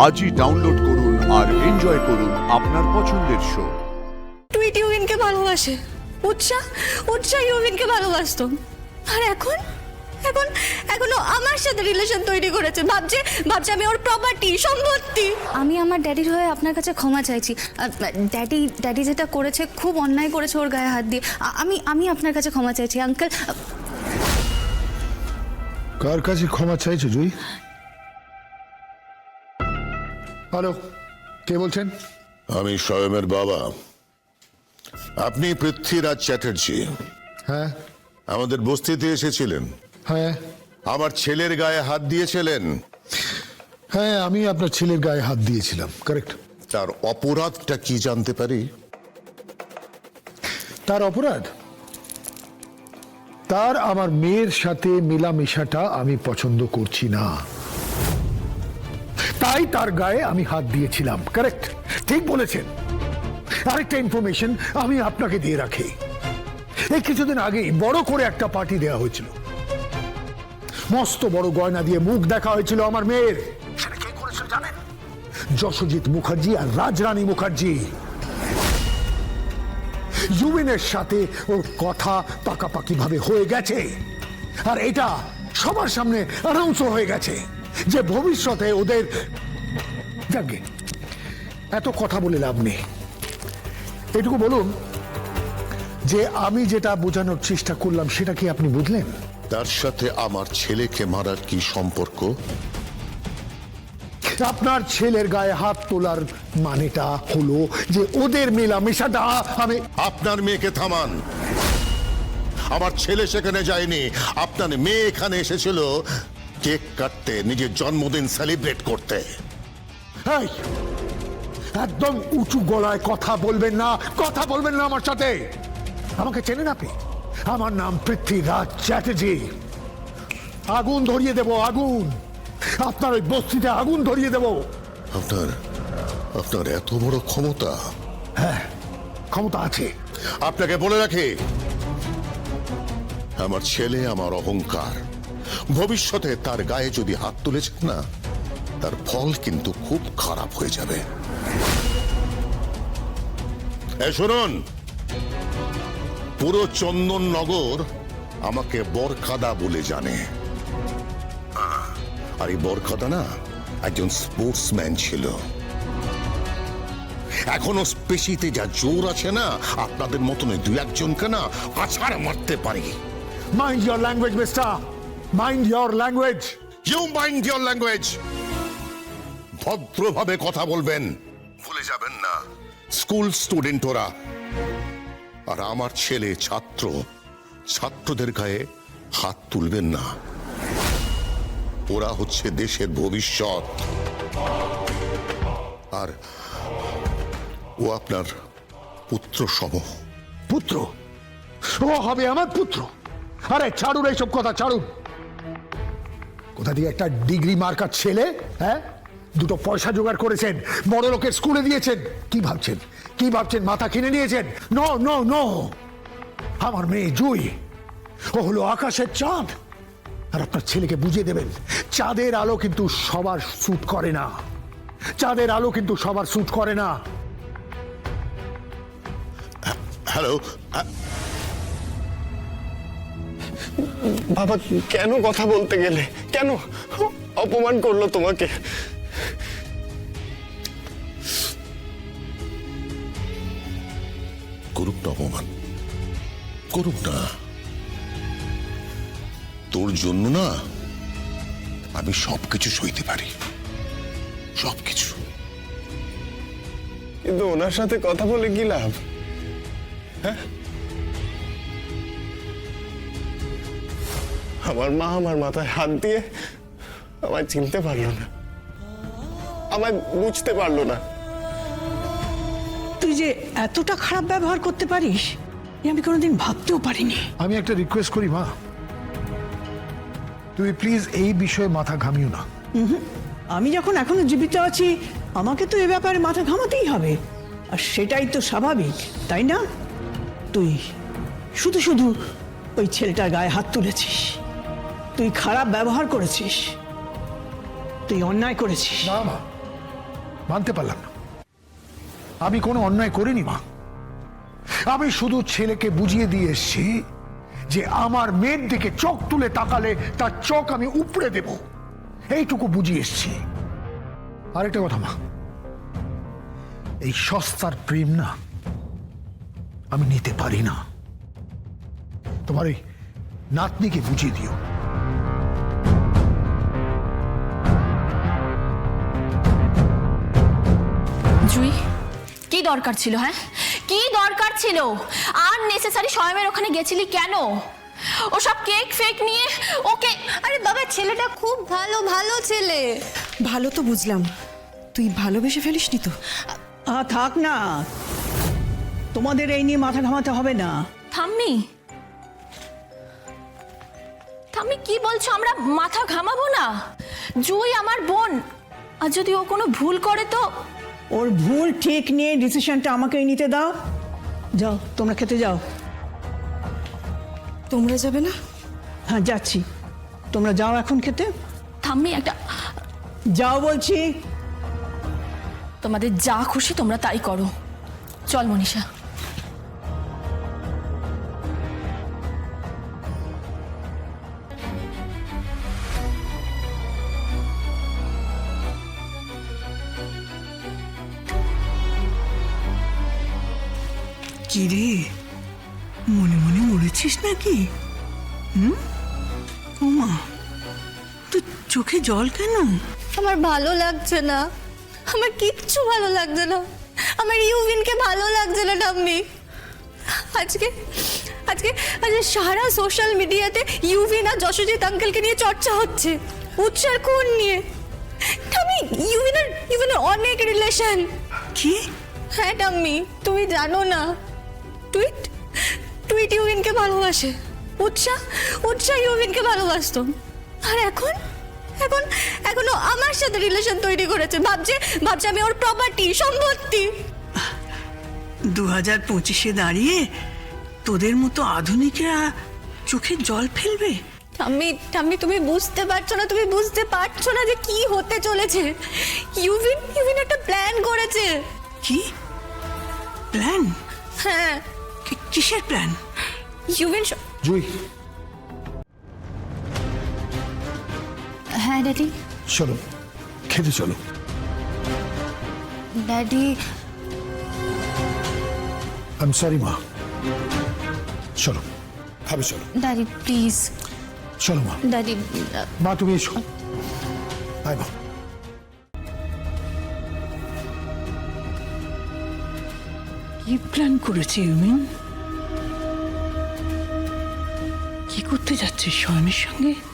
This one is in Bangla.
আজই ডাউনলোড করুন আর এনজয় করুন আপনার পছন্দের শো। টুইট ইউভিনকে ভালোবাসে, উৎসাহ ইউভিনকে ভালোবাসতো, আর এখন এখন এখনো আমার সাথে রিলেশন তৈরি করেছে, ভাবছে আমি ওর প্রপার্টি, সম্পত্তি। আমি আমার ড্যাডির হয়ে আপনার কাছে ক্ষমা চাইছি। ড্যাডি যেটা করেছে খুব অন্যায় করেছে ওর গায়ে হাত দিয়ে। আমি আপনার কাছে ক্ষমা চাইছি আঙ্কেল। কার কাছে ক্ষমা চাইছো জুই? হ্যালো, কে বলছেন? আমি স্বয়মের বাবা। আপনি পৃথ্বীরাজ চ্যাটার্জি হ্যাঁ আমাদের বস্তিতে এসেছিলেন, হ্যাঁ আমার ছেলের গায়ে হাত দিয়েছিলেন। হ্যাঁ, আমি আপনার ছেলের গায়ে হাত দিয়েছিলাম, কারেক্ট। তার অপরাধটা কি জানতে পারি? তার অপরাধ, তার আমার মেয়ের সাথে মেলামেশাটা আমি পছন্দ করছি না, তাই তার গায়ে আমি হাত দিয়েছিলাম, কারেক্ট, ঠিক বলেছেন। আরেকটা ইনফরমেশন আমি আপনাকে দিয়ে রাখি, এই কিছুদিন আগেই বড় করে একটা পার্টি দেওয়া হয়েছিল, মস্ত বড় গয়না দিয়ে মুখ দেখা হয়েছিল আমার মেয়ের। সেটা কে করেছিল জানেন? যশোজিৎ মুখার্জি আর রাজরানী মুখার্জি। ইউভিনের সাথে ওর কথা পাকাপাকি ভাবে হয়ে গেছে, আর এটা সবার সামনে অ্যানাউন্স হয়ে গেছে যে ভবিষ্যতে ওদের। যাকে এত কথা বলে লাভ নেই, এটুকু বলুন যে আমি যেটা বোঝানোর চেষ্টা করলাম সেটা কি আপনি বুঝলেন? তার সাথে আমার ছেলেকে মারার কি সম্পর্ক? আপনার ছেলের গায়ে হাত তোলার মানেটা হলো যে ওদের মেলামেশাটা আমি। আপনার মেয়েকে থামান। আমার ছেলে সেখানে যায়নি, আপনার মেয়ে এখানে এসেছিল কেক কাটতে, নিজের জন্মদিন সেলিব্রেট করতে। এই, একদম উঁচু গলায় কথা বলবেন না, কথা বলবেন না আমার সাথে। আমাকে চেনেন আপনি? আমার নাম পৃথ্বীরাজ চ্যাটার্জি। আগুন ধরিয়ে দেব, আগুন আপনার ওই বস্তিতে আগুন ধরিয়ে দেব। আপনার এত বড় ক্ষমতা? হ্যাঁ, ক্ষমতা আছে। আপনাকে বলে রাখি, আমার ছেলে আমার অহংকার। ভবিষ্যতে তার গায়ে যদি হাত তুলেছেন না, তার ফল কিন্তু খুব খারাপ হয়ে যাবে। শুনুন, পুরো চন্দননগর আমাকে বরখাদা বলে জানে, আর এই বরখাদা না একজন স্পোর্টসম্যান ছিল। এখনো স্পেশিতে যা জোর আছে না, আপনাদের মতন দু একজনকে না আছাড় মারতে পারি। Mind your language mister, mind your language. You mind your language. ভদ্রভাবে কথা বলবেন, ভুলে যাবেন না স্কুল স্টুডেন্ট ওরা। আর আমার ছেলে ছাত্রদের গায়ে হাত তুলবেন না। ওরা হচ্ছে দেশের ভবিষ্যৎ, আর ও আপনার পুত্র সম। পুত্র? ও হবে আমার পুত্র? আরে ছাড়ুন এইসব কথা, ছাড়ুন। কোথা দিয়ে একটা ডিগ্রি মার্কার ছেলে, হ্যাঁ, দুটো পয়সা জোগাড় করেছেন, বড় লোকের স্কুলে দিয়েছেন। কি ভাবছেন মাথা কিনে নিয়েছেন? নো নো নো, আমার মেয়ে জুই, ও হলো আকাশের চাঁদ। আর আপনার ছেলেকে বুঝিয়ে দেবেন, চাঁদের আলো কিন্তু সবার স্যুট করে না, চাঁদের আলো কিন্তু সবার স্যুট করে না। হ্যালো, বাবা, কেন কথা বলতে গেলে? কেন অপমান করলো তোমাকে? করুক না অপমান, করুক না। তোর জন্য না আমি সবকিছু সইতে পারি, সবকিছু। কিন্তু ওনার সাথে কথা বলে কি লাভ? হ্যাঁ, আমার মা আমার মাথায় হাত দিয়ে আমায় চিনতে পারলো না, আমায় বুঝতে পারলো না। তুই যে এতটা খারাপ ব্যবহার করতে পারিস আমি কোনোদিন ভাবতেও পারিনি। আমি একটা রিকোয়েস্ট করি মা, তুমি প্লিজ এই বিষয়ে মাথা ঘামিও না। আমি যখন এখনো জীবিত আছি আমাকে তো এ ব্যাপারে মাথা ঘামাতেই হবে, আর সেটাই তো স্বাভাবিক, তাই না? তুই শুধু শুধু ওই ছেলেটার গায়ে হাত তুলেছিস, তুই খারাপ ব্যবহার করেছিস, তুই অন্যায় করেছিস। না মা, মানতে পারলাম না। আমি কোনো অন্যায় করিনি মা। আমি শুধু ছেলেকে বুঝিয়ে দিয়ে এসেছি যে আমার মেয়ের দিকে চোখ তুলে তাকালে তার চোখ আমি উপড়ে দেব, এইটুকু বুঝিয়ে এসেছি। আরেকটা কথা মা, এই সস্তার প্রেম না আমি নিতে পারি না। তোমার এই নাতনিকে বুঝিয়ে দিও। জুই, কি দরকার ছিল? হ্যাঁ, কি দরকার ছিল? আর নেসেসারি স্বয়মের ওখানে গেছিলি কেন? ওসব কেক ফেক নিয়ে ওকে। আরে বাবা, ছেলেটা খুব ভালো, ভালো ছেলে। ভালো তো বুঝলাম, তুই ভালোবেসে ফেলিসনি তো? থাক না, তোমাদের এই নিয়ে মাথা ঘামাতে হবে না। ঠাম্মি, ঠাম্মি কি বলছো? আমরা মাথা ঘামাবো না? জুই আমার বোন, আর যদি ও কোনো ভুল করে তো? ওর ভুল ঠিক নিয়ে ডিসিশনটা আমাকেই নিতে দাও। যাও, তোমরা খেতে যাও। তোমরা যাবে না? হ্যাঁ যাচ্ছি, তোমরা যাও এখন খেতে। ঠাম্মি একটা, যাও বলছি। তোমাদের যা খুশি তোমরা তাই করো। চল মনীষা। কি রে, মনে মনে মরেছিস নাকি? ওমা, তোর চোখে জল কেন? আমার ভালো লাগছে না, আমার কিচ্ছু ভালো লাগছে না। আমার ইউভিনকে ভালো লাগছে না ঠাম্মি। আজকে আজকে আজকে সারা সোশ্যাল মিডিয়াতে ইউভিন আর যশোজিৎ আঙ্কেলকে নিয়ে চর্চা হচ্ছে, উৎসার খুন নিয়ে। ঠাম্মি, ইউভিনের অনেক রিলেশন। কি? হ্যাঁ ঠাম্মি, তুমি জানো না? টুইট টুইট ইউভিনকে ভালোবাসে, উৎসাহ ইউভিনকে ভালোবাসতো। আর এখন এখন এখনো আমার সাথে রিলেশন তৈরি করেছে। ভাবছে আমি ওর প্রপার্টি, সম্পত্তি। 2025-এ দাঁড়িয়ে তোদের মতো আধুনিকরা চোখে জল ফেলবে? ঠাম্মি তুমি বুঝতে পারছো না, তুমি বুঝতে পারছো না যে কি হতে চলেছে। ইউভিন একটা প্ল্যান করেছে। কি প্ল্যান? হ্যাঁ, কিসের প্ল্যান? ইউভিন। জুই, হ্যাঁ ড্যাডি। চলো খেতে চলো। ড্যাডি, আই এম সরি মা। চলো খাবে, চলো। Daddy please. চলো মা। ড্যাডি, মা তুমি এসো। আয় মা। কি প্ল্যান করেছে ইউমিন? কি করতে যাচ্ছে স্বয়মের সঙ্গে?